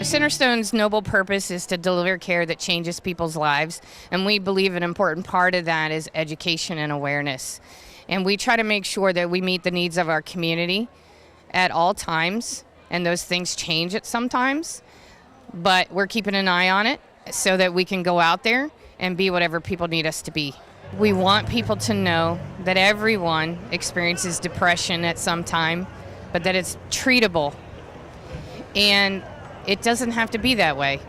Centerstone's noble purpose is to deliver care that changes people's lives, and we believe an important part of that is education and awareness. And we try to make sure that we meet the needs of our community at all times, and those things change at some times, but we're keeping an eye on it so that we can go out there and be whatever people need us to be. We want people to know that everyone experiences depression at some time, but that it's treatable. And it doesn't have to be that way.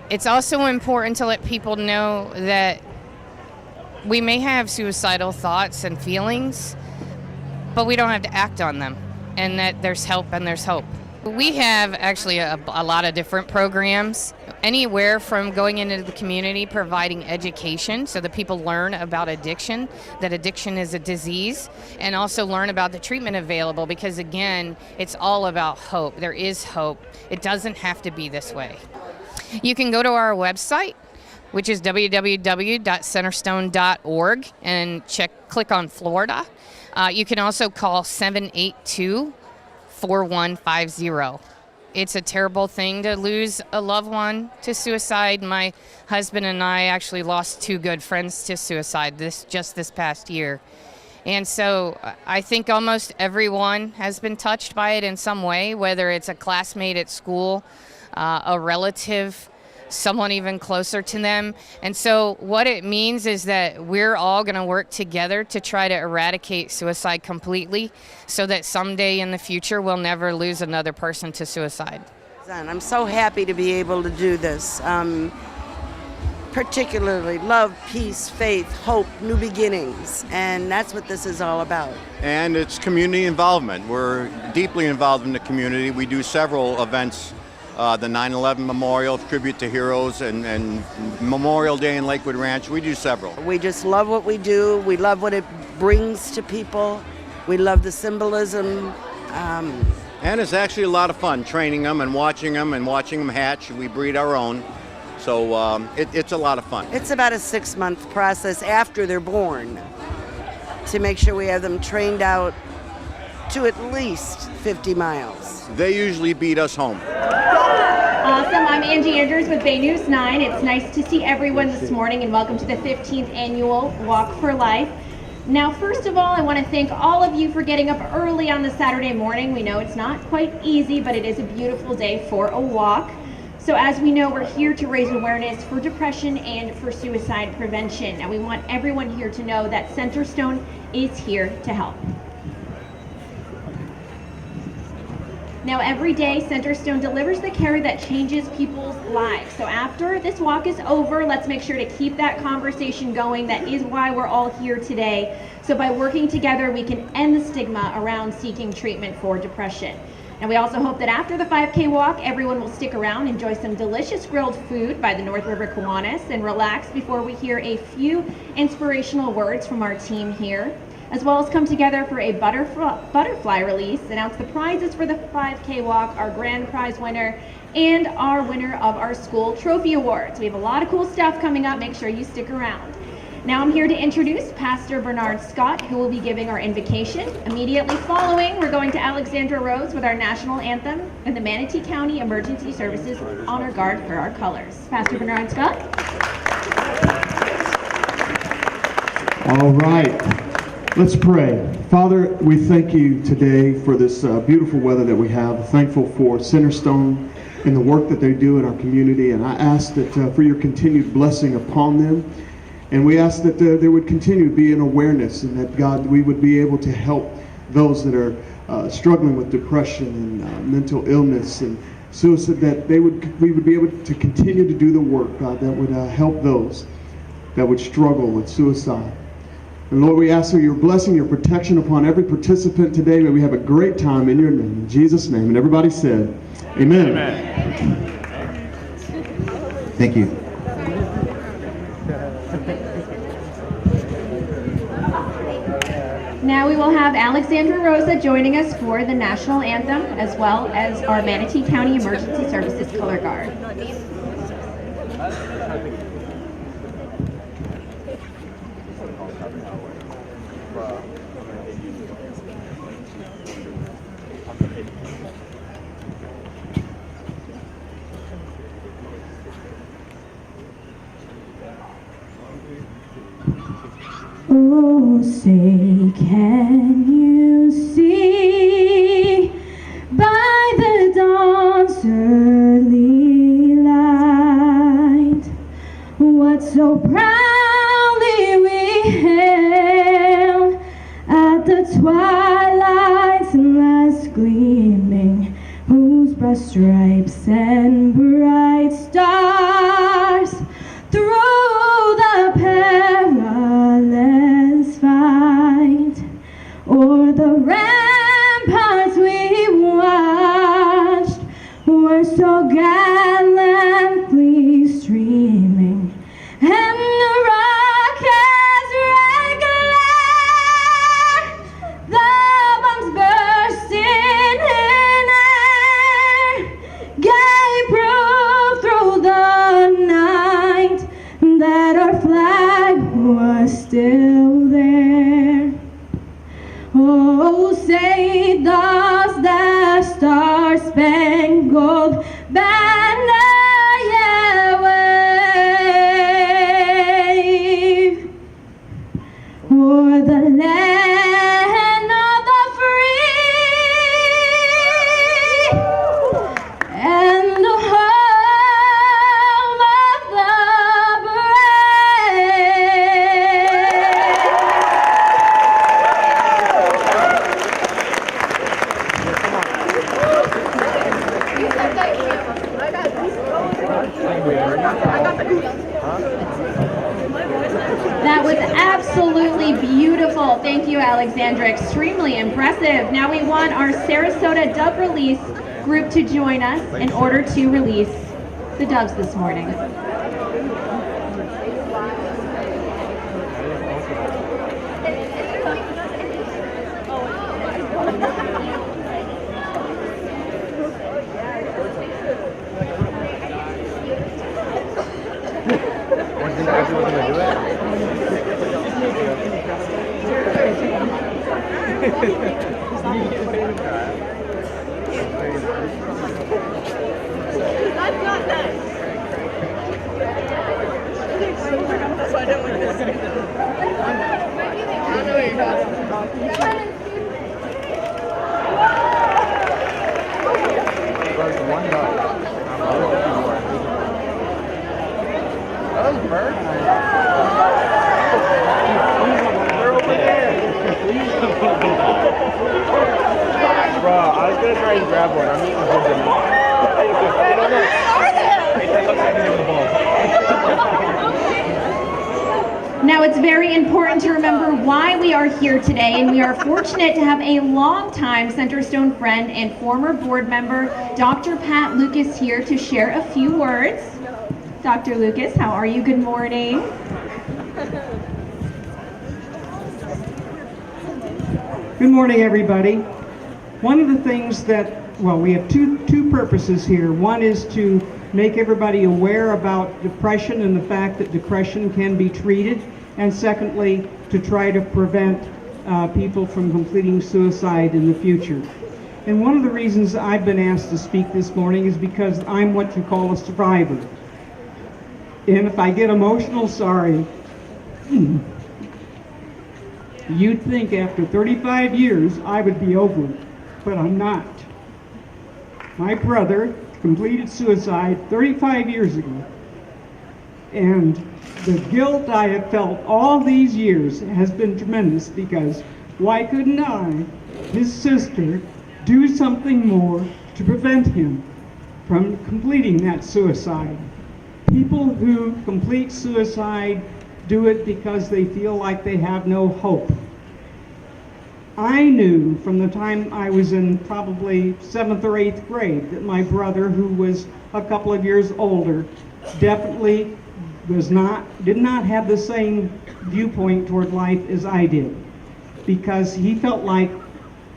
It's also important to let people know that we may have suicidal thoughts and feelings, but we don't have to act on them, and that there's help and there's hope. We have actually a lot of different programs, anywhere from going into the community providing education so that people learn about addiction, that addiction is a disease, and also learn about the treatment available, because again, it's all about hope. There is hope. It doesn't have to be this way. You can go to our website, which is www.centerstone.org, and click on Florida. You can also call 782-4150. It's a terrible thing to lose a loved one to suicide. My husband and I actually lost 2 good friends to suicide this past year. And so I think almost everyone has been touched by it in some way, whether it's a classmate at school, a relative, someone even closer to them. And so what it means is that we're all going to work together to try to eradicate suicide completely, so that someday in the future we'll never lose another person to suicide. I'm so happy to be able to do this. Particularly love, peace, faith, hope, new beginnings, and that's what this is all about. And it's community involvement. We're deeply involved in the community. We do several events, the 9/11 Memorial, Tribute to Heroes, and Memorial Day in Lakewood Ranch. We do several. We just love what we do. We love what it brings to people. We love the symbolism. And it's actually a lot of fun training them and watching them hatch. We breed our own. So it's a lot of fun. It's about a 6-month process after they're born to make sure we have them trained out to at least 50 miles. They usually beat us home. Awesome. I'm Angie Andrews with Bay News 9. It's nice to see everyone this morning, and welcome to the 15th annual Walk for Life. Now, first of all, I want to thank all of you for getting up early on the Saturday morning. We know it's not quite easy, but it is a beautiful day for a walk. So as we know, we're here to raise awareness for depression and for suicide prevention. And we want everyone here to know that Centerstone is here to help. Now, every day, Centerstone delivers the care that changes people's lives. So after this walk is over, let's make sure to keep that conversation going. That is why we're all here today. So by working together, we can end the stigma around seeking treatment for depression. And we also hope that after the 5K walk, everyone will stick around, enjoy some delicious grilled food by the North River Kiwanis, and relax before we hear a few inspirational words from our team here, as well as come together for a butterfly release, announce the prizes for the 5K walk, our grand prize winner, and our winner of our school trophy awards. We have a lot of cool stuff coming up. Make sure you stick around. Now I'm here to introduce Pastor Bernard Scott, who will be giving our invocation. Immediately following, we're going to Alexandra Roads with our national anthem, and the Manatee County Emergency Services Honor Guard for our colors. Pastor Bernard Scott. All right, let's pray. Father, we thank you today for this beautiful weather that we have. Thankful for Centerstone and the work that they do in our community, and I ask that for your continued blessing upon them. And we ask that there would continue to be an awareness, and that, God, we would be able to help those that are struggling with depression and mental illness and suicide, that we would be able to continue to do the work, God, that would help those that would struggle with suicide. And Lord, we ask for your blessing, your protection upon every participant today. May we have a great time in your name. In Jesus' name. And everybody said, amen. Amen. Thank you. Now we will have Alexandra Rosa joining us for the national anthem, as well as our Manatee County Emergency Services Color Guard. Oh, say, can you see by the dawn's early light what so proudly we hailed at the twilight's last gleaming, whose broad stripes and bright stars through the perilous fight o'er the ramparts we watched were so gallantly streaming, and the rockets regular, the bombs bursting in air, gave proof through the night that our flag was still there. Oh, say does the star-spangled banner yet wave o'er the land of the free and the home of the That was absolutely beautiful. Thank you, Alexandra. Extremely impressive. Now we want our Sarasota Dove Release group to join us in order to release the doves this morning. Bro, I was gonna try and grab one. I'm eating Now it's very important to remember why we are here today, and we are fortunate to have a longtime Centerstone friend and former board member, Dr. Pat Lucas, here to share a few words. Dr. Lucas, how are you? Good morning. Good morning, everybody. One of the things that, well, we have two purposes here. One is to make everybody aware about depression and the fact that depression can be treated. And secondly, to try to prevent people from completing suicide in the future. And one of the reasons I've been asked to speak this morning is because I'm what you call a survivor. And if I get emotional, sorry. You'd think after 35 years I would be over it, but I'm not. My brother completed suicide 35 years ago, and the guilt I have felt all these years has been tremendous, because why couldn't I, his sister, do something more to prevent him from completing that suicide? People who complete suicide do it because they feel like they have no hope. I knew from the time I was in probably 7th or 8th grade that my brother, who was a couple of years older, definitely did not have the same viewpoint toward life as I did, because he felt like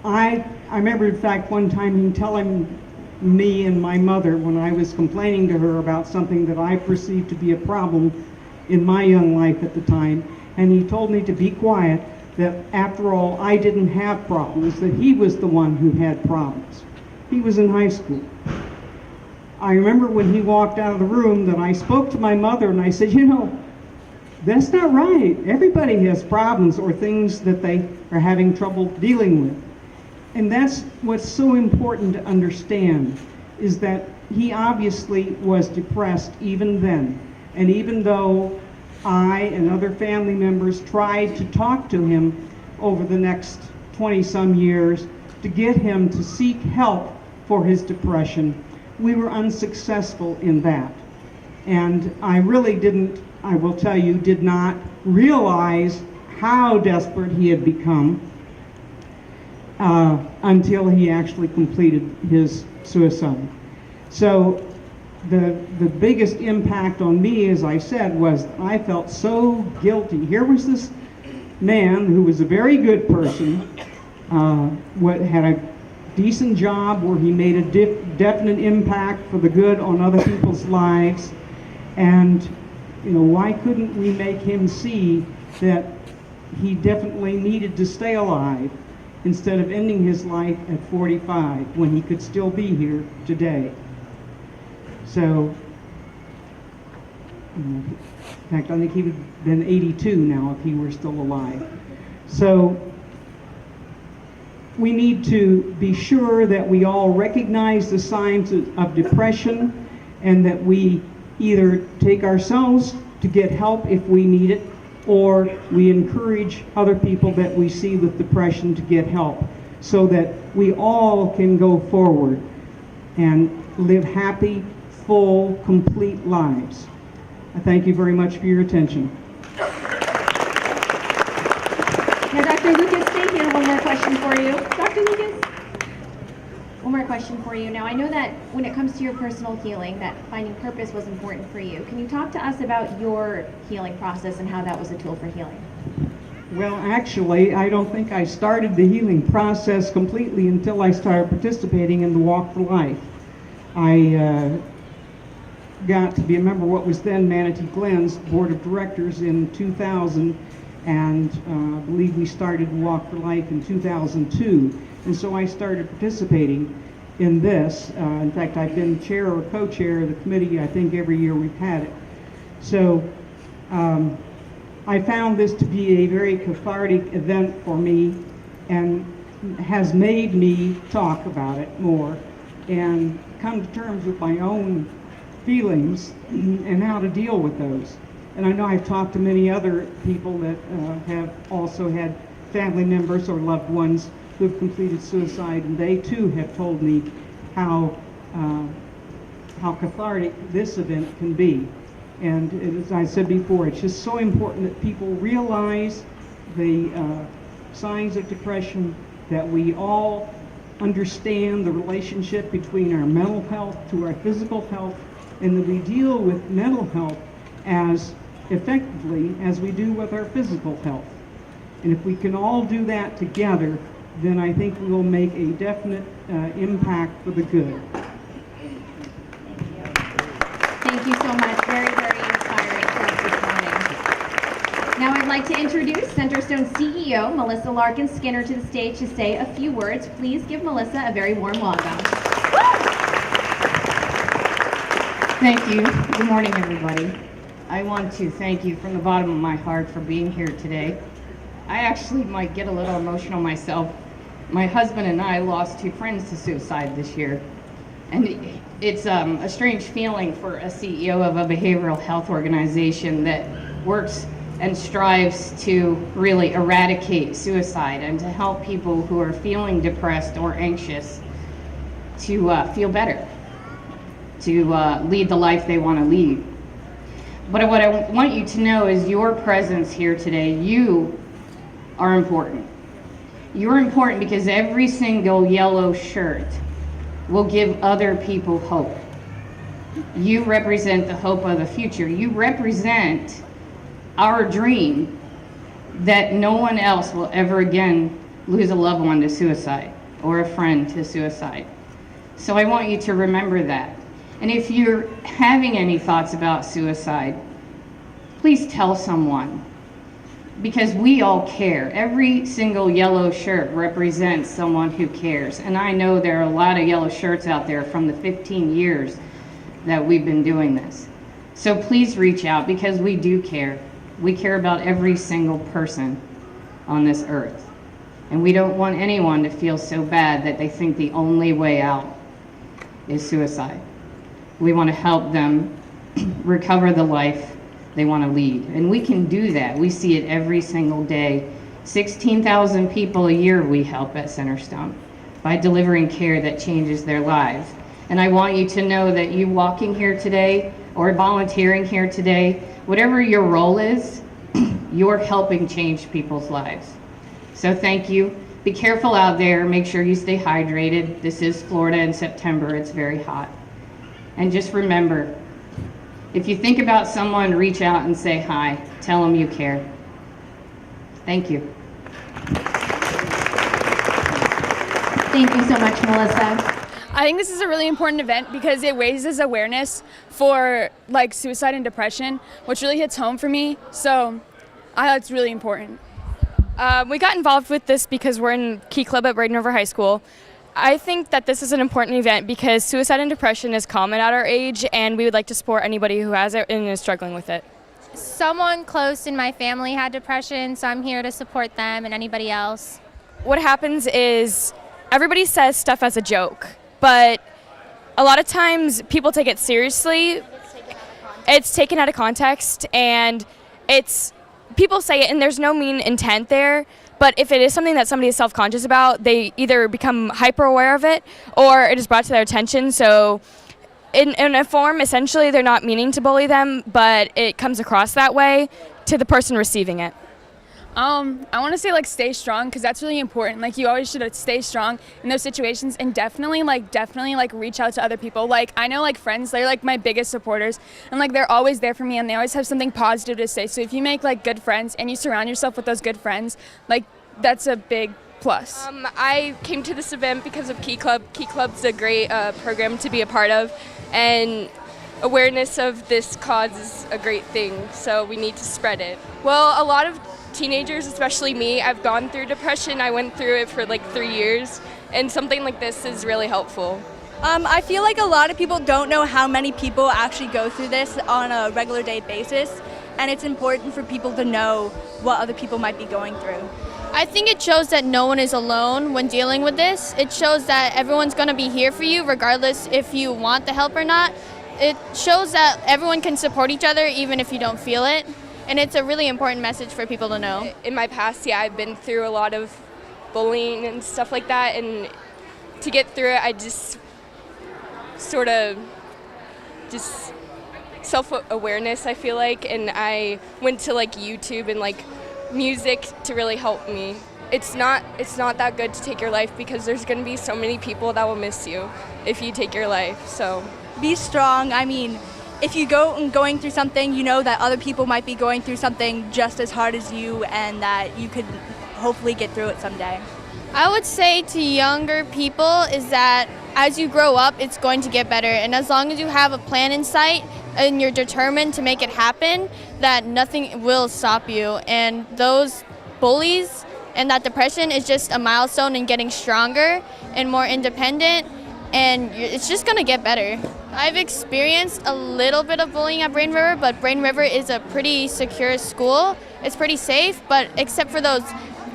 I remember, in fact, one time him telling me and my mother, when I was complaining to her about something that I perceived to be a problem in my young life at the time, and he told me to be quiet, that after all, I didn't have problems, that he was the one who had problems. He was in high school. I remember when he walked out of the room that I spoke to my mother and I said, you know, that's not right. Everybody has problems or things that they are having trouble dealing with. And that's what's so important to understand, is that he obviously was depressed even then. And even though I and other family members tried to talk to him over the next 20-some years to get him to seek help for his depression, we were unsuccessful in that. And I really didn't, I will tell you, did not realize how desperate he had become until he actually completed his suicide. So the biggest impact on me, as I said, was I felt so guilty. Here was this man who was a very good person, had a decent job where he made a definite impact for the good on other people's lives, and you know, why couldn't we make him see that he definitely needed to stay alive instead of ending his life at 45 when he could still be here today? So, in fact, I think he would have been 82 now if he were still alive. So, we need to be sure that we all recognize the signs of depression, and that we either take ourselves to get help if we need it, or we encourage other people that we see with depression to get help, so that we all can go forward and live happy, full, complete lives. I thank you very much for your attention. Now, Dr. Lucas, stay here. One more question for you. Dr. Lucas, one more question for you. Now, I know that when it comes to your personal healing, that finding purpose was important for you. Can you talk to us about your healing process and how that was a tool for healing? Well, actually, I don't think I started the healing process completely until I started participating in the Walk for Life. I got to be a member of what was then Manatee Glen's Board of Directors in 2000, and I believe we started Walk for Life in 2002. And so I started participating in this. In fact, I've been chair or co-chair of the committee, I think, every year we've had it. So I found this to be a very cathartic event for me, and has made me talk about it more and come to terms with my own feelings and how to deal with those. And I know I've talked to many other people that have also had family members or loved ones who have completed suicide, and they too have told me how cathartic this event can be. And as I said before, it's just so important that people realize the signs of depression, that we all understand the relationship between our mental health to our physical health, and that we deal with mental health as effectively as we do with our physical health. And if we can all do that together, then I think we will make a definite impact for the good. Thank you so much. Very, very inspiring for us this morning. Now I'd like to introduce Centerstone CEO Melissa Larkin Skinner to the stage to say a few words. Please give Melissa a very warm welcome. Thank you. Good morning, everybody. I want to thank you from the bottom of my heart for being here today. I actually might get a little emotional myself. My husband and I lost 2 friends to suicide this year. And it's a strange feeling for a CEO of a behavioral health organization that works and strives to really eradicate suicide and to help people who are feeling depressed or anxious to feel better, to lead the life they want to lead. But what I want you to know is your presence here today, you are important. You're important because every single yellow shirt will give other people hope. You represent the hope of the future. You represent our dream that no one else will ever again lose a loved one to suicide or a friend to suicide. So I want you to remember that. And if you're having any thoughts about suicide, please tell someone, because we all care. Every single yellow shirt represents someone who cares. And I know there are a lot of yellow shirts out there from the 15 years that we've been doing this. So please reach out, because we do care. We care about every single person on this earth. And we don't want anyone to feel so bad that they think the only way out is suicide. We want to help them recover the life they want to lead. And we can do that. We see it every single day. 16,000 people a year we help at Centerstone by delivering care that changes their lives. And I want you to know that you walking here today or volunteering here today, whatever your role is, you're helping change people's lives. So thank you. Be careful out there. Make sure you stay hydrated. This is Florida in September. It's very hot. And just remember, if you think about someone, reach out and say hi. Tell them you care. Thank you. Thank you so much, Melissa. I think this is a really important event because it raises awareness for like suicide and depression, which really hits home for me. So it's really important. We got involved with this because we're in Key Club at Braden River High School. I think that this is an important event because suicide and depression is common at our age, and we would like to support anybody who has it and is struggling with it. Someone close in my family had depression, so I'm here to support them and anybody else. What happens is everybody says stuff as a joke, but a lot of times people take it seriously. It's taken out of context, and people say it and there's no mean intent there. But if it is something that somebody is self-conscious about, they either become hyper-aware of it or it is brought to their attention. So in a form, essentially, they're not meaning to bully them, but it comes across that way to the person receiving it. I want to say, like, stay strong, because that's really important. Like, you always should stay strong in those situations, and definitely reach out to other people. Like, I know, like, friends, they're, like, my biggest supporters, and, like, they're always there for me, and they always have something positive to say. So if you make, like, good friends and you surround yourself with those good friends, like, that's a big plus. I came to this event because of Key Club. Key Club's a great program to be a part of, and awareness of this cause is a great thing, so we need to spread it. Well, a lot of teenagers, especially me, I've gone through depression. I went through it for like 3 years, and something like this is really helpful. I feel like a lot of people don't know how many people actually go through this on a regular day basis, and it's important for people to know what other people might be going through. I think it shows that no one is alone when dealing with this. It shows that everyone's going to be here for you regardless if you want the help or not. It shows that everyone can support each other even if you don't feel it. And it's a really important message for people to know. In my past, I've been through a lot of bullying and stuff like that, and to get through it, I just sort of just self-awareness, I feel like, and I went to like YouTube and like music to really help me. It's not that good to take your life because there's going to be so many people that will miss you if you take your life. So be strong. I mean, if you going through something, you know that other people might be going through something just as hard as you, and that you could hopefully get through it someday. I would say to younger people is that as you grow up, it's going to get better. And as long as you have a plan in sight and you're determined to make it happen, that nothing will stop you. And those bullies and that depression is just a milestone in getting stronger and more independent. And it's just going to get better. I've experienced a little bit of bullying at Braden River, but Braden River is a pretty secure school. It's pretty safe, but except for those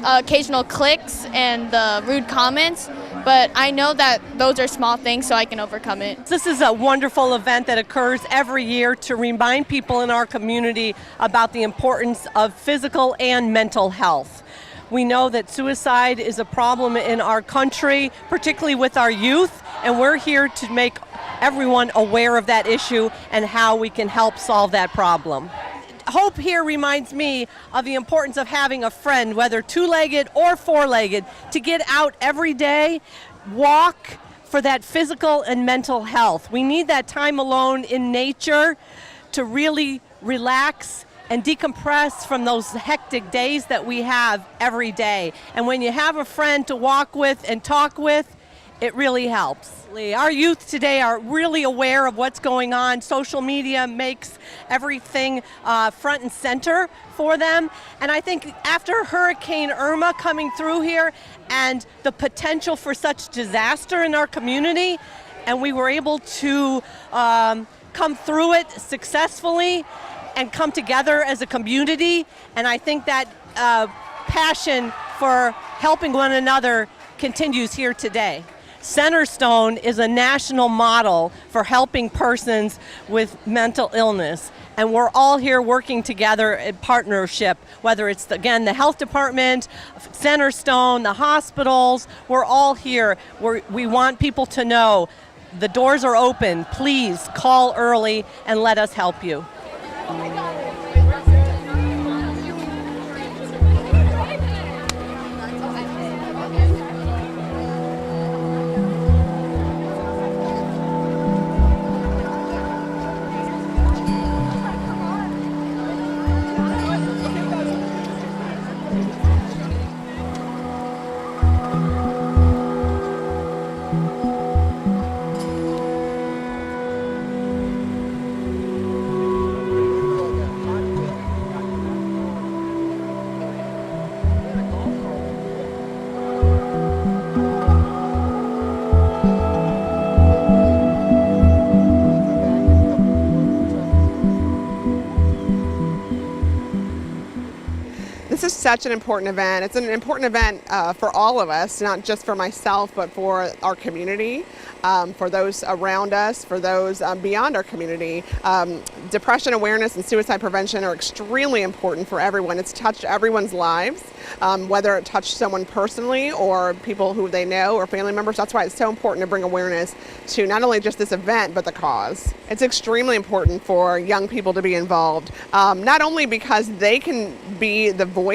occasional cliques and the rude comments, but I know that those are small things, so I can overcome it. This is a wonderful event that occurs every year to remind people in our community about the importance of physical and mental health. We know that suicide is a problem in our country, particularly with our youth, and we're here to make everyone aware of that issue and how we can help solve that problem. Hope here reminds me of the importance of having a friend, whether two-legged or four-legged, to get out every day, walk for that physical and mental health. We need that time alone in nature to really relax and decompress from those hectic days that we have every day. And when you have a friend to walk with and talk with, it really helps. Our youth today are really aware of what's going on. Social media makes everything front and center for them. And I think after Hurricane Irma coming through here and the potential for such disaster in our community, and we were able to come through it successfully and come together as a community. And I think that passion for helping one another continues here today. Centerstone is a national model for helping persons with mental illness, and we're all here working together in partnership, whether it's, again, the health department, Centerstone, the hospitals. We're all here. We want people to know the doors are open. Please call early and let us help you. This is such an important event. It's an important event for all of us, not just for myself, but for our community, for those around us, for those beyond our community. Depression awareness and suicide prevention are extremely important for everyone. It's touched everyone's lives, whether it touched someone personally or people who they know or family members. That's why it's so important to bring awareness to not only just this event, but the cause. It's extremely important for young people to be involved, not only because they can be the voice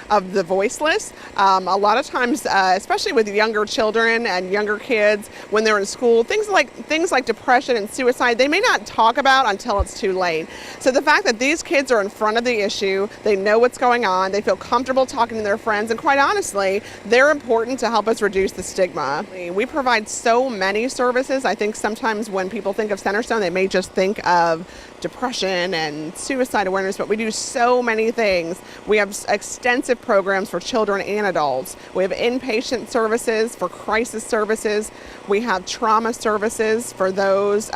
of the voiceless. A lot of times, especially with younger children and younger kids, when they're in school, things like depression and suicide, they may not talk about until it's too late. So the fact that these kids are in front of the issue, they know what's going on, they feel comfortable talking to their friends, and quite honestly, they're important to help us reduce the stigma. We provide so many services. I think sometimes when people think of Centerstone, they may just think of depression and suicide awareness, but we do so many things. We have extensive programs for children and adults. We have inpatient services for crisis services. We have trauma services for those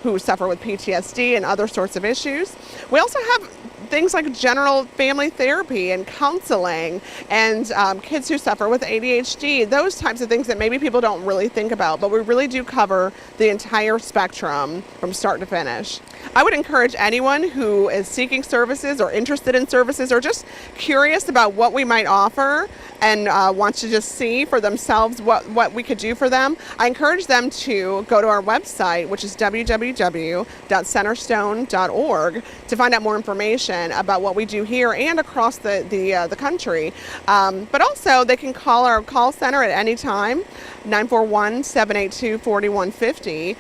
who suffer with PTSD and other sorts of issues. We also have things like general family therapy and counseling and kids who suffer with ADHD, those types of things that maybe people don't really think about, but we really do cover the entire spectrum from start to finish. I would encourage anyone who is seeking services or interested in services or just curious about what we might offer and wants to just see for themselves what we could do for them. I encourage them to go to our website, which is www.centerstone.org, to find out more information about what we do here and across the country. But also, they can call our call center at any time, 941-782-4150,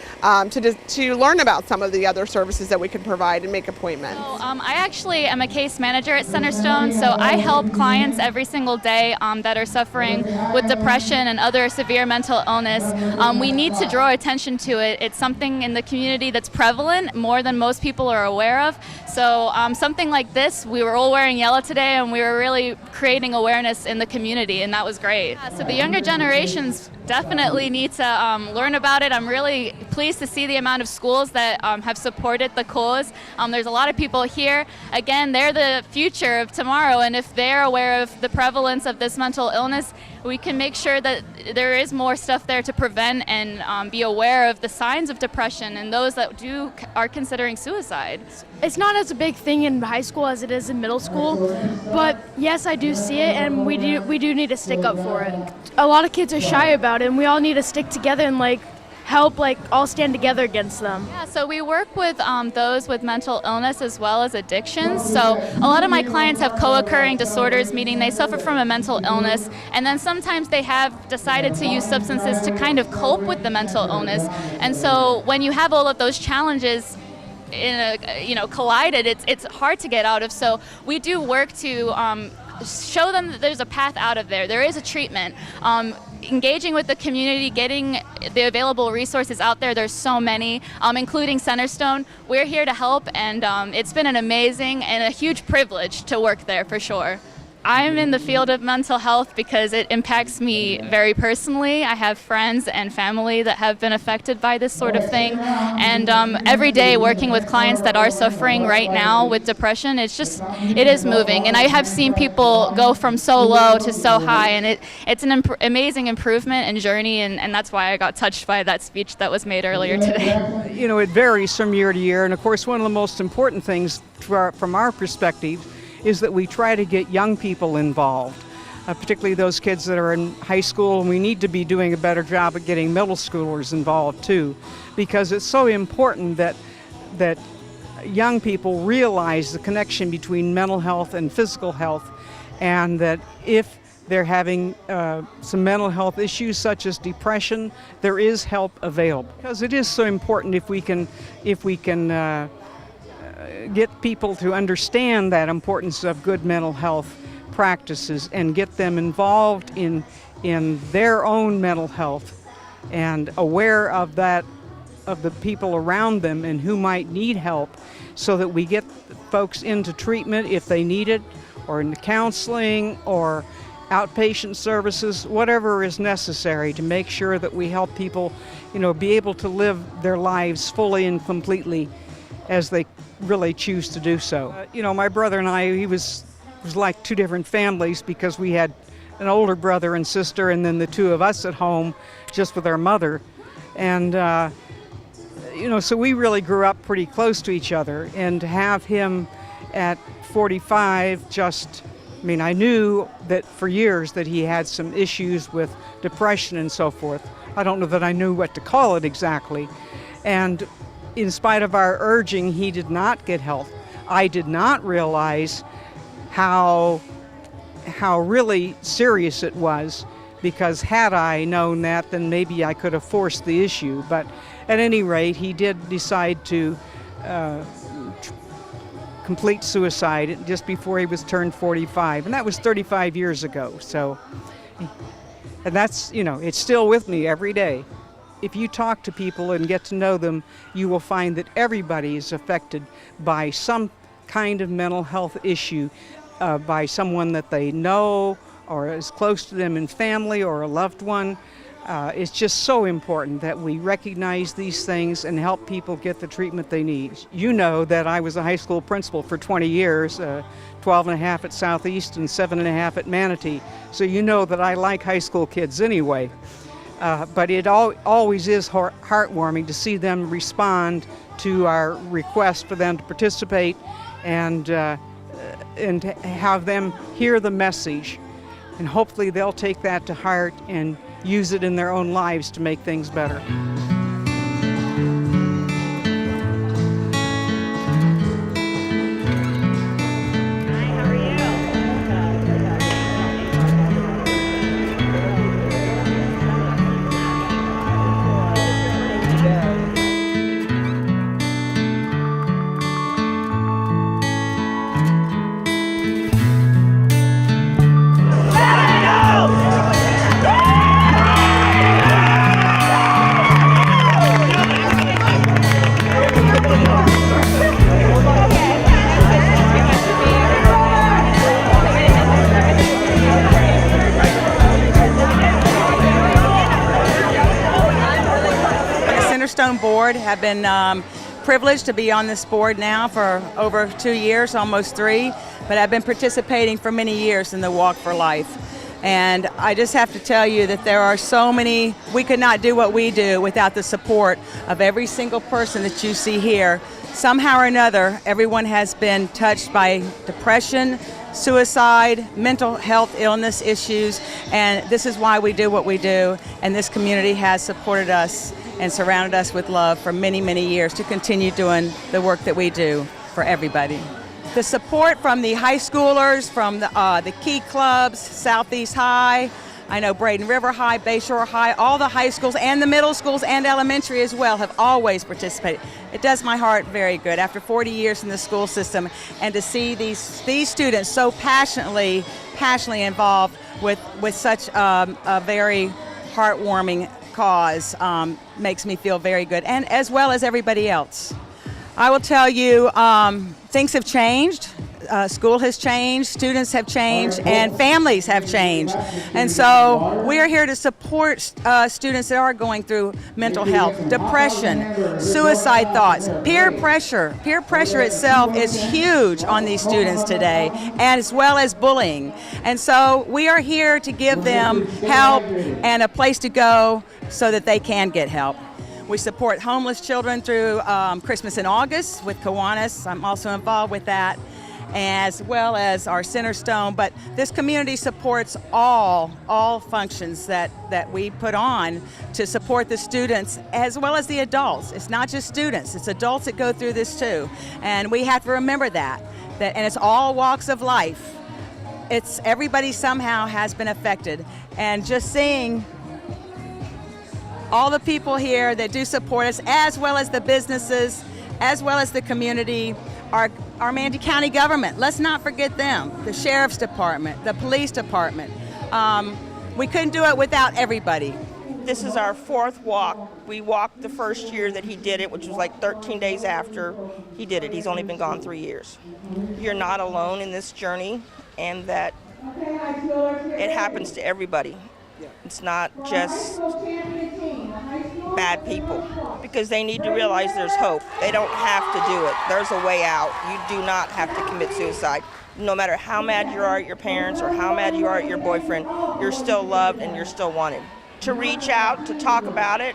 to learn about some of the other services that we can provide and make appointments. So, I actually am a case manager at Centerstone, so I help clients every single day that are suffering with depression and other severe mental illness. We need to draw attention to it. It's something in the community that's prevalent, more than most people are aware of. So something like this, we were all wearing yellow today, and we were really creating awareness in the community, and that was great. So the younger generations definitely need to learn about it. I'm really pleased to see the amount of schools that have supported the cause. There's a lot of people here. Again, they're the future of tomorrow, and if they're aware of the prevalence of this mental illness, we can make sure that there is more stuff there to prevent and be aware of the signs of depression and those that are considering suicide. It's not as a big thing in high school as it is in middle school, but yes, I do see it, and we do need to stick up for it. A lot of kids are shy about it, and we all need to stick together and help like all stand together against them? Yeah, so we work with those with mental illness as well as addictions. So a lot of my clients have co-occurring disorders, meaning they suffer from a mental illness, and then sometimes they have decided to use substances to kind of cope with the mental illness. And so when you have all of those challenges collided, it's hard to get out of. So we do work to show them that there's a path out of there. There is a treatment. Engaging with the community, getting the available resources out there. There's so many, including Centerstone. We're here to help, and it's been an amazing and a huge privilege to work there for sure. I'm in the field of mental health because it impacts me very personally. I have friends and family that have been affected by this sort of thing. And every day working with clients that are suffering right now with depression, it is moving. And I have seen people go from so low to so high, and it's an amazing improvement and journey, and that's why I got touched by that speech that was made earlier today. You know, it varies from year to year, and of course one of the most important things from our perspective is that we try to get young people involved, particularly those kids that are in high school, and we need to be doing a better job at getting middle schoolers involved too, because it's so important that young people realize the connection between mental health and physical health, and that if they're having some mental health issues such as depression, there is help available. Because it is so important if we can get people to understand that importance of good mental health practices and get them involved in their own mental health and aware of that, of the people around them and who might need help, so that we get folks into treatment if they need it, or into counseling or outpatient services, whatever is necessary to make sure that we help people, be able to live their lives fully and completely as they really choose to do so. My brother and I, he was like two different families, because we had an older brother and sister, and then the two of us at home just with our mother. And, so we really grew up pretty close to each other. And to have him at 45 I knew that for years that he had some issues with depression and so forth. I don't know that I knew what to call it exactly. And in spite of our urging, he did not get help. I did not realize how really serious it was, because had I known that, then maybe I could have forced the issue. But at any rate, he did decide to complete suicide just before he was turned 45, and that was 35 years ago. So, and that's, it's still with me every day. If you talk to people and get to know them, you will find that everybody is affected by some kind of mental health issue, by someone that they know or is close to them in family or a loved one. It's just so important that we recognize these things and help people get the treatment they need. You know that I was a high school principal for 20 years, 12 and a half at Southeast and 7 and a half at Manatee. So you know that I like high school kids anyway. But it always is heartwarming to see them respond to our request for them to participate, and to have them hear the message. And hopefully they'll take that to heart and use it in their own lives to make things better. Board. Have been privileged to be on this board now for over 2 years, almost 3, but I've been participating for many years in the Walk for Life. And I just have to tell you that there are so many, we could not do what we do without the support of every single person that you see here somehow or another, everyone has been touched by depression, suicide, mental health illness issues, and this is why we do what we do, and this community has supported us and surrounded us with love for many, many years to continue doing the work that we do for everybody. The support from the high schoolers, from the key clubs, Southeast High, I know Braden River High, Bayshore High, all the high schools and the middle schools and elementary as well have always participated. It does my heart very good after 40 years in the school system, and to see these students so passionately involved with such a very heartwarming cause makes me feel very good, and as well as everybody else. I will tell you, things have changed. School has changed, students have changed, and families have changed. And so we are here to support students that are going through mental health, depression, suicide thoughts, peer pressure. Peer pressure itself is huge on these students today, as well as bullying. And so we are here to give them help and a place to go so that they can get help. We support homeless children through Christmas in August with Kiwanis. I'm also involved with that, as well as our Centerstone. But this community supports all functions that we put on to support the students as well as the adults. It's not just students, it's adults that go through this too. And we have to remember that and it's all walks of life. It's everybody somehow has been affected. And just seeing all the people here that do support us, as well as the businesses, as well as the community, our Manatee County government. Let's not forget them. The Sheriff's Department, the Police Department. We couldn't do it without everybody. This is our fourth walk. We walked the first year that he did it, which was like 13 days after he did it. He's only been gone 3 years. You're not alone in this journey, and that it happens to everybody. It's not just bad people, because they need to realize there's hope. They don't have to do it. There's a way out. You do not have to commit suicide. No matter how mad you are at your parents or how mad you are at your boyfriend, you're still loved and you're still wanted. To reach out, to talk about it,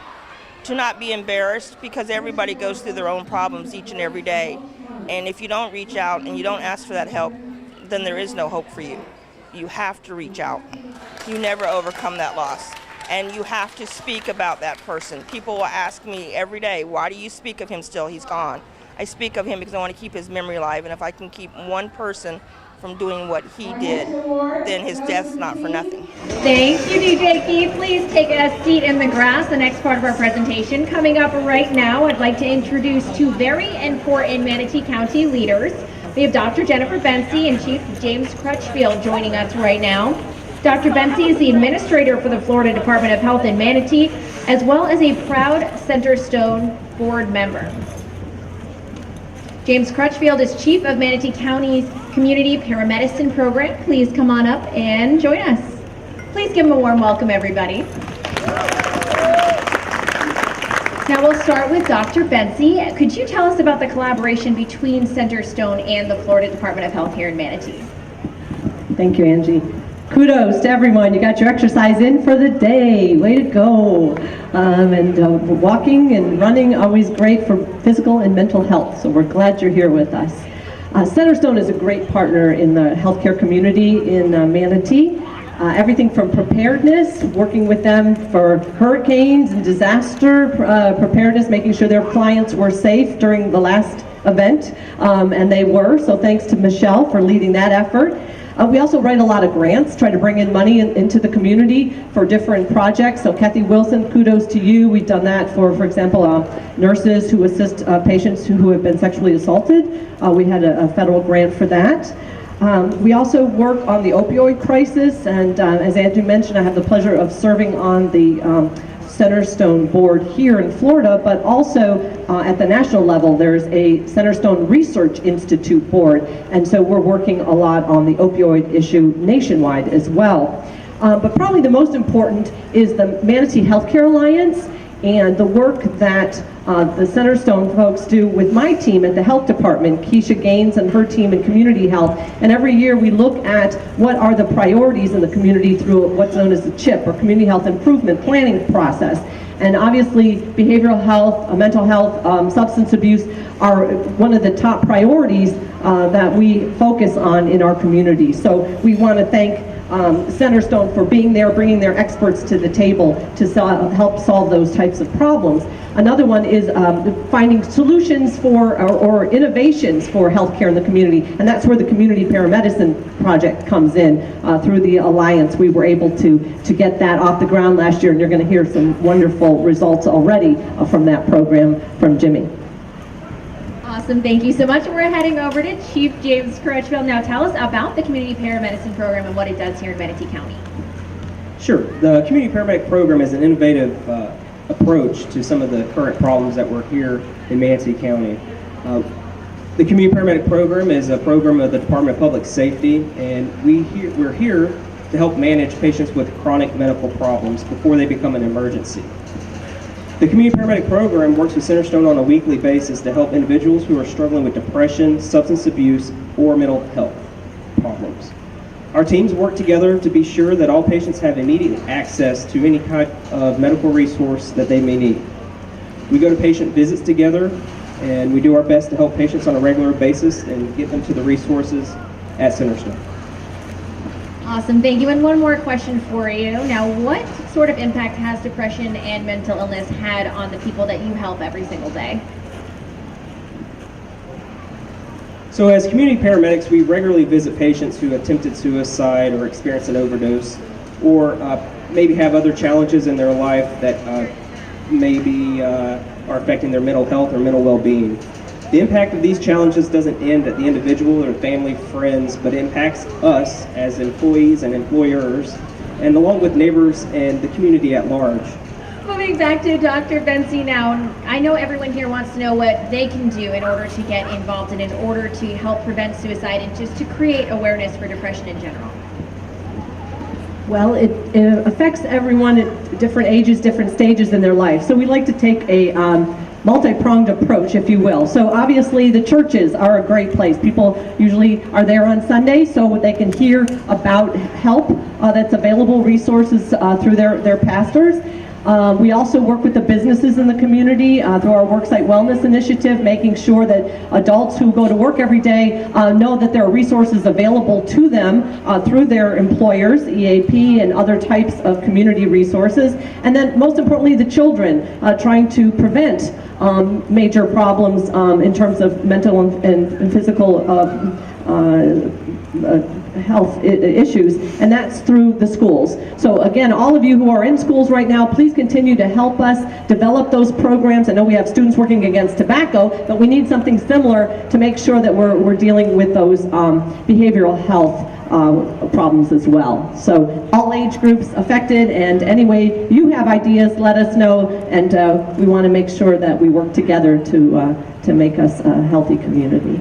to not be embarrassed, because everybody goes through their own problems each and every day. And if you don't reach out and you don't ask for that help, then there is no hope for you. You have to reach out. You never overcome that loss. And you have to speak about that person. People will ask me every day, why do you speak of him still? He's gone. I speak of him because I want to keep his memory alive. And if I can keep one person from doing what he did, then his death's not for nothing. Thank you, DJ Keith. Please take a seat in the grass. The next part of our presentation coming up right now, I'd like to introduce two very important Manatee County leaders. We have Dr. Jennifer Bensey and Chief James Crutchfield joining us right now. Dr. Bensey is the administrator for the Florida Department of Health in Manatee, as well as a proud Centerstone board member. James Crutchfield is Chief of Manatee County's Community Paramedicine program. Please come on up and join us. Please give him a warm welcome, everybody. Now we'll start with Dr. Bensey. Could you tell us about the collaboration between Centerstone and the Florida Department of Health here in Manatee? Thank you, Angie. Kudos to everyone. You got your exercise in for the day. Way to go. Walking and running, always great for physical and mental health. So we're glad you're here with us. Centerstone is a great partner in the healthcare community in Manatee. Everything from preparedness, working with them for hurricanes and disaster preparedness, making sure their clients were safe during the last event, and they were, so thanks to Michelle for leading that effort. We also write a lot of grants, try to bring in money into the community for different projects. So Kathy Wilson, kudos to you. We've done that for example, nurses who assist patients who have been sexually assaulted. We had a federal grant for that. We also work on the opioid crisis, and as Andrew mentioned, I have the pleasure of serving on the Centerstone board here in Florida, but also at the national level, there's a Centerstone Research Institute board, and so we're working a lot on the opioid issue nationwide as well. But probably the most important is the Manatee Healthcare Alliance and the work that the Centerstone folks do with my team at the health department, Keisha Gaines and her team in community health. And every year we look at what are the priorities in the community through what's known as the CHIP, or Community Health Improvement Planning process. And obviously, behavioral health, mental health, substance abuse are one of the top priorities that we focus on in our community. So we want to thank Centerstone for being there, bringing their experts to the table to help solve those types of problems. Another one is finding solutions for or innovations for healthcare in the community, and that's where the Community Paramedicine project comes in. Through the Alliance, we were able to get that off the ground last year, and you're going to hear some wonderful results already from that program from Jimmy. Awesome, thank you so much. We're heading over to Chief James Crutchfield. Now tell us about the Community Paramedicine program and what it does here in Manatee County. Sure. The Community Paramedic program is an innovative approach to some of the current problems that were here in Manatee County. The Community Paramedic program is a program of the Department of Public Safety, and we're here to help manage patients with chronic medical problems before they become an emergency. The Community Paramedic program works with Centerstone on a weekly basis to help individuals who are struggling with depression, substance abuse, or mental health problems. Our teams work together to be sure that all patients have immediate access to any kind of medical resource that they may need. We go to patient visits together, and we do our best to help patients on a regular basis and get them to the resources at Centerstone. Awesome, thank you. And one more question for you. Now, what sort of impact has depression and mental illness had on the people that you help every single day? So as community paramedics, we regularly visit patients who attempted suicide or experienced an overdose, or maybe have other challenges in their life that maybe are affecting their mental health or mental well-being. The impact of these challenges doesn't end at the individual or family, friends, but impacts us as employees and employers, and along with neighbors and the community at large. Moving back to Dr. Bensi now, I know everyone here wants to know what they can do in order to get involved and in order to help prevent suicide and just to create awareness for depression in general. Well, it affects everyone at different ages, different stages in their life. So we like to take a multi-pronged approach, if you will. So obviously the churches are a great place. People usually are there on Sunday so they can hear about help that's available, resources through their pastors. We also work with the businesses in the community through our Worksite Wellness Initiative, making sure that adults who go to work every day know that there are resources available to them through their employers, EAP and other types of community resources. And then most importantly, the children, trying to prevent major problems in terms of mental and physical health issues, and that's through the schools. So again, all of you who are in schools right now, please continue to help us develop those programs. I know we have students working against tobacco, but we need something similar to make sure that we're dealing with those behavioral health problems as well. So all age groups affected, and any way you have ideas, let us know, and we want to make sure that we work together to make us a healthy community.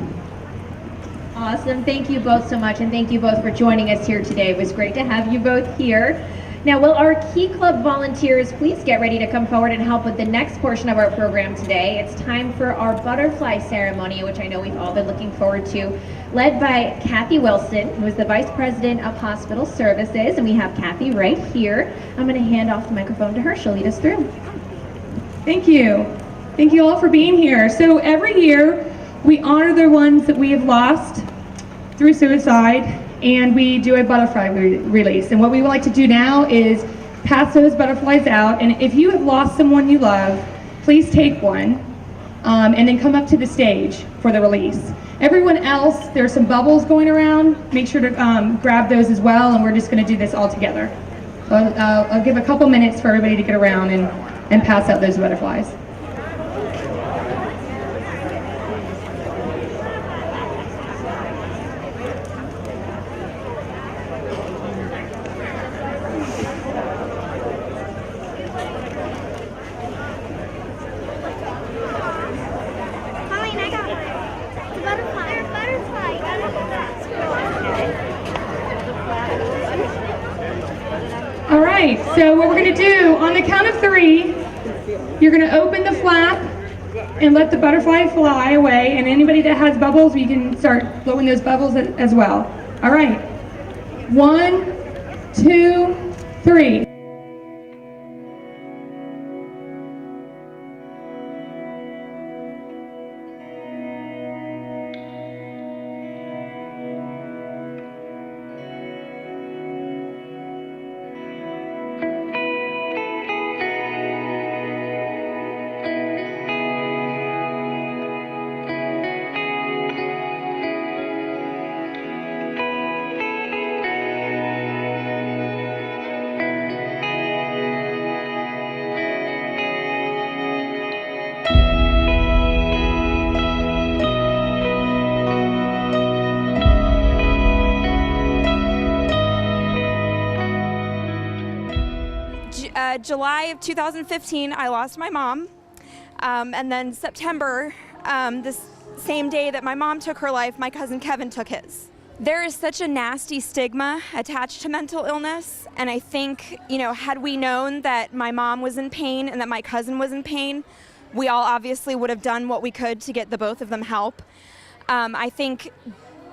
Awesome. Thank you both so much, and thank you both for joining us here today. It was great to have you both here. Now, will our Key Club volunteers please get ready to come forward and help with the next portion of our program today? It's time for our butterfly ceremony, which I know we've all been looking forward to, led by Kathy Wilson, who is the Vice President of Hospital Services, and we have Kathy right here. I'm going to hand off the microphone to her. She'll lead us through. Thank you. Thank you all for being here. So every year, we honor the ones that we have lost through suicide, and we do a butterfly release. And what we would like to do now is pass those butterflies out, and if you have lost someone you love, please take one and then come up to the stage for the release. Everyone else, there's some bubbles going around. Make sure to grab those as well, and we're just going to do this all together. So I'll give a couple minutes for everybody to get around and pass out those butterflies. So what we're going to do, on the count of 3, you're going to open the flap and let the butterfly fly away, and anybody that has bubbles, you can start blowing those bubbles as well. All right. 1, 2, 3. July of 2015, I lost my mom. And then September, this same day that my mom took her life, my cousin Kevin took his. There is such a nasty stigma attached to mental illness, and I think, had we known that my mom was in pain and that my cousin was in pain, we all obviously would have done what we could to get the both of them help. I think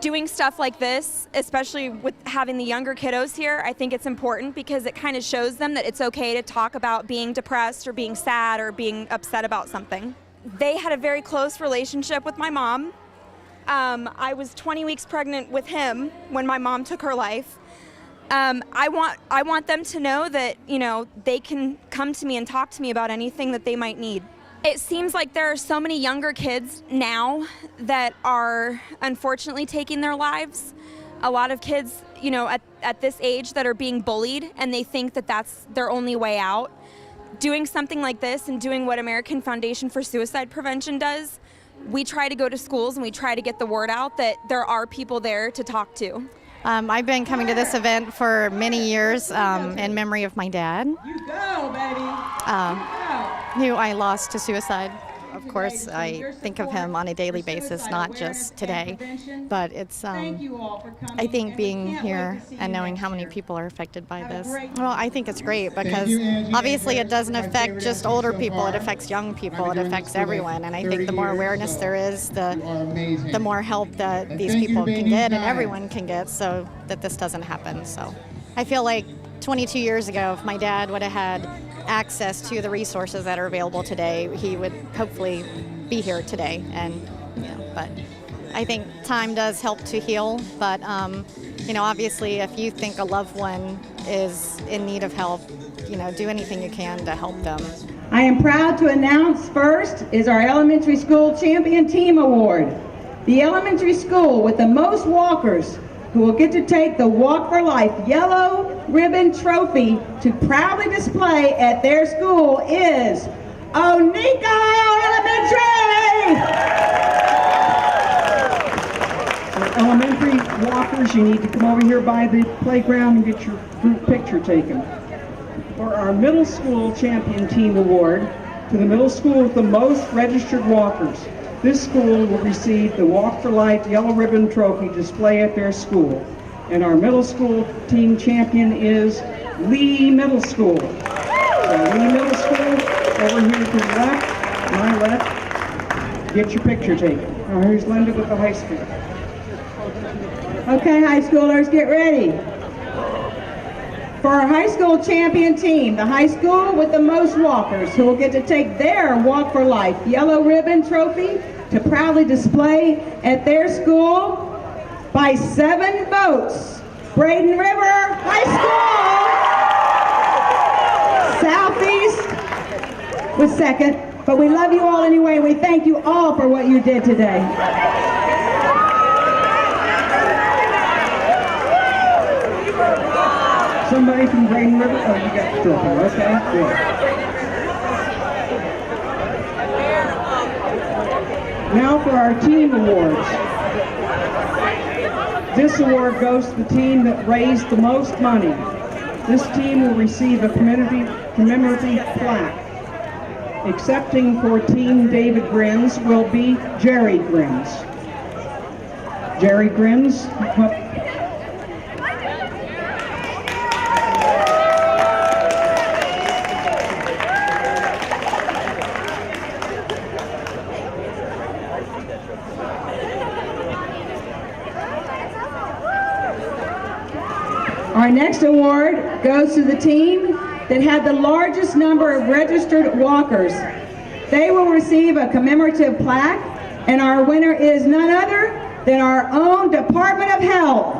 doing stuff like this, especially with having the younger kiddos here, I think it's important because it kind of shows them that it's okay to talk about being depressed or being sad or being upset about something. They had a very close relationship with my mom. I was 20 weeks pregnant with him when my mom took her life. I want them to know that, they can come to me and talk to me about anything that they might need. It seems like there are so many younger kids now that are unfortunately taking their lives. A lot of kids, at this age that are being bullied, and they think that that's their only way out. Doing something like this and doing what American Foundation for Suicide Prevention does, we try to go to schools and we try to get the word out that there are people there to talk to. I've been coming to this event for many years in memory of my dad. You go, baby. Who I lost to suicide. Of course, I think of him on a daily basis, not just today. But it's, I think being here and knowing how many people are affected by this, well, I think it's great because obviously it doesn't affect just older people, it affects young people, it affects everyone. And I think the more awareness there is, the more help that these people can get and everyone can get so that this doesn't happen. So I feel like 22 years ago, if my dad would have had access to the resources that are available today, he would hopefully be here today. And but I think time does help to heal. But obviously, if you think a loved one is in need of help, do anything you can to help them. I am proud to announce first is our Elementary School Champion Team Award. The elementary school with the most walkers who will get to take the Walk for Life Yellow Ribbon Trophy to proudly display at their school is Onika Elementary! For elementary walkers, you need to come over here by the playground and get your group picture taken. For our Middle School Champion Team Award, to the middle school with the most registered walkers, this school will receive the Walk for Life Yellow Ribbon Trophy display at their school. And our middle school team champion is Lee Middle School. So Lee Middle School, over here to the left, my left, get your picture taken. Now here's Linda with the high school. Okay, high schoolers, get ready. For our high school champion team, the high school with the most walkers who will get to take their Walk for Life Yellow Ribbon Trophy to proudly display at their school by 7 votes. Braden River High School, Southeast was second, but we love you all anyway. We thank you all for what you did today. Somebody from Braden River? Oh, you got the trophy. Okay, good. Now for our team awards. This award goes to the team that raised the most money. This team will receive a commemorative plaque. Accepting for Team David Grims will be Jerry Grims. Jerry Grims, our next award goes to the team that had the largest number of registered walkers. They will receive a commemorative plaque, and our winner is none other than our own Department of Health.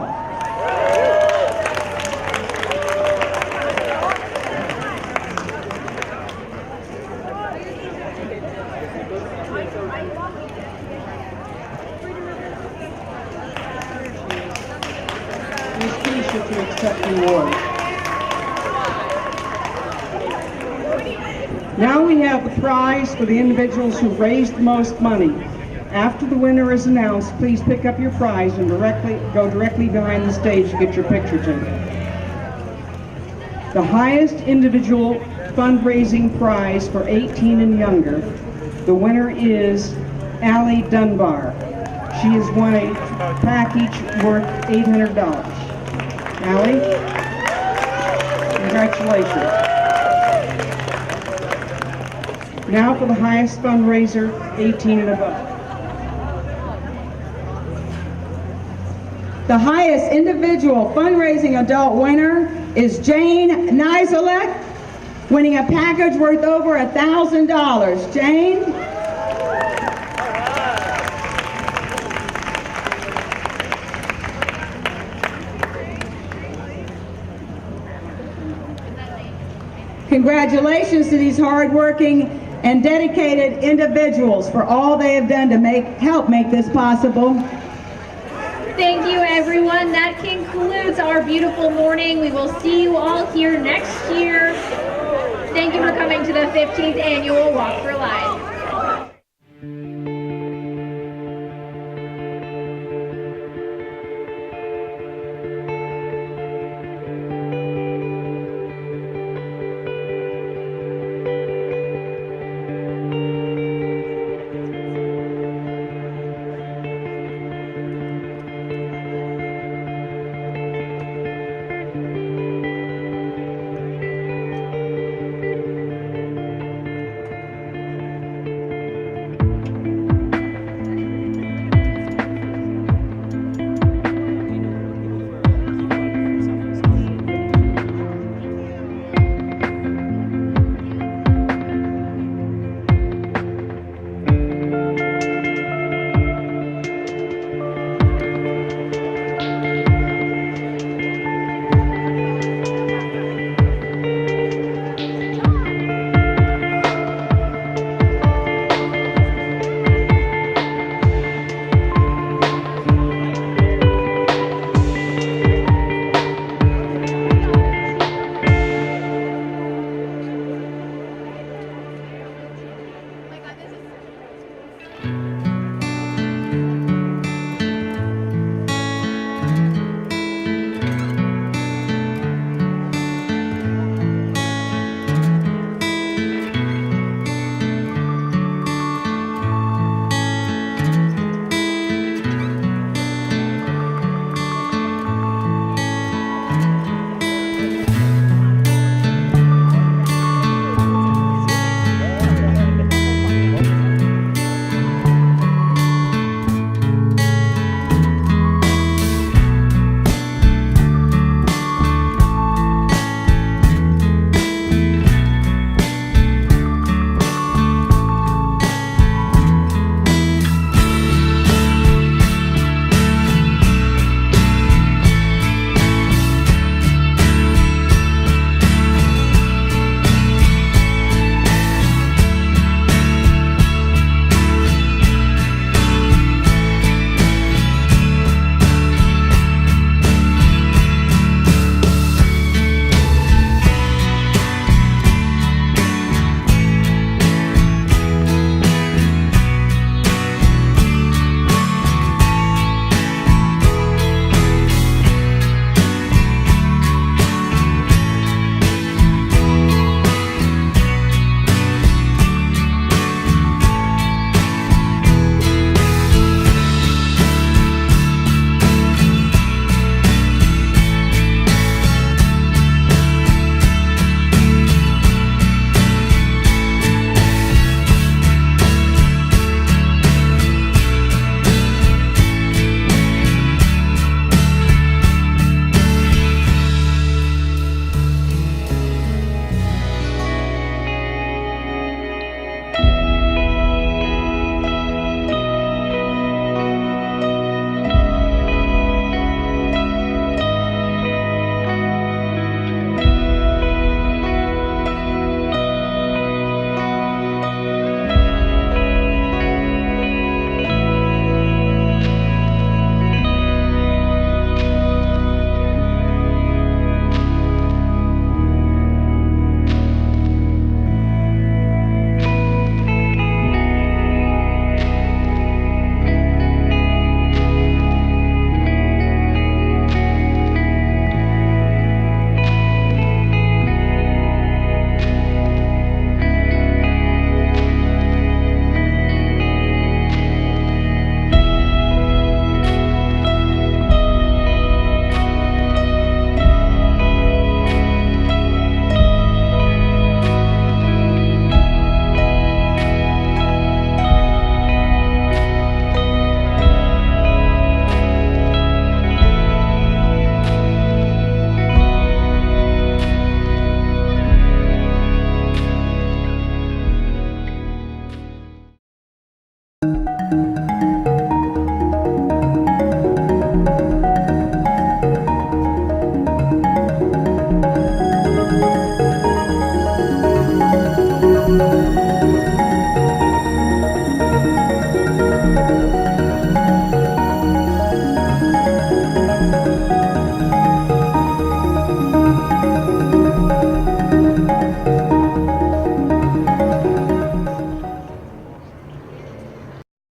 To accept the award. Now we have the prize for the individuals who raised the most money. After the winner is announced, please pick up your prize and go directly behind the stage to get your picture taken. The highest individual fundraising prize for 18 and younger. The winner is Allie Dunbar. She has won a package worth $800. Allie, congratulations. Now for the highest fundraiser, 18 and above. The highest individual fundraising adult winner is Jane Nizelek, winning a package worth over $1,000. Jane? Congratulations to these hardworking and dedicated individuals for all they have done to help make this possible. Thank you, everyone. That concludes our beautiful morning. We will see you all here next year. Thank you for coming to the 15th Annual Walk for Life.